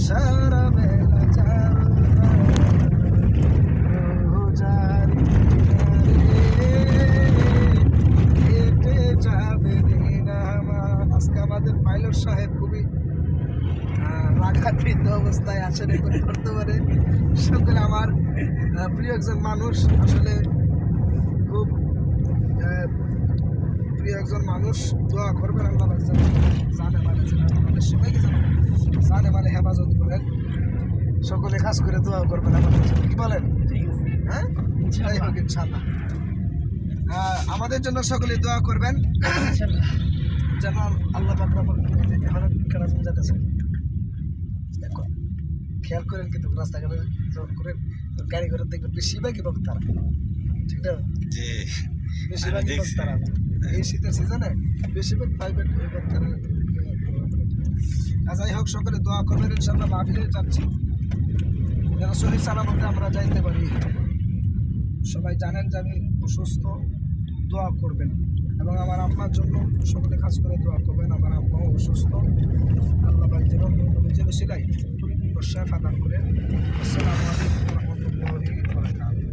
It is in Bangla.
সারা বেলা চাল রোজারি কেটে যাবে দিন আমার। আজকে আমাদের পাইলট সাহেব খুবই রাগান্বিত অবস্থায় আছেন এখন বর্তমানে। সকলে আমার প্রিয় একজন মানুষ, আসলে খুব প্রিয় একজন মানুষ। দোয়া করবেন আল্লাহ জানে মানে আমাদের সবাইকে জানে মানে হেফাজত করেন, সকলে কাজ করে দোয়া করবেন আমাদের জন্য, কি বলেন? হ্যাঁ, যাই হোক ইনশাআল্লাহ আমাদের জন্য সকলে দোয়া করবেন যেন আল্লাহ পাক রব্বুল আলামিন হঠাৎ কাজ যাচ্ছে। দেখো খেয়াল করেন কিন্তু রাস্তাঘাটে যখন করেন গাড়ি করে দেখবেন বেশিরভাগই বক্তারা, ঠিক না? বেশিরভাগই বক্তারা এই শীতের সিজনে বেশিরভাগ প্রাইভেট বক্তারা। যাই হোক সকলে দোয়া করবেন ইনশাআল্লাহ। মাহফিলে যাচ্ছি যেন সহি সালামতে আমরা যাইতে পারি। সবাই জানেন যে আমি অসুস্থ, দোয়া করবেন এবং আমার আম্মার জন্য সকলে কাজ করে দোয়া করবেন। আমার আম্মাও অসুস্থ, আল্লাহ ভাই যেন নিজের সিলাই পরিপূর্ণ শেফা দান করেন। আসসালামু আলাইকুম ওয়া রাহমাতুল্লাহি ওয়া বারাকাতুহু।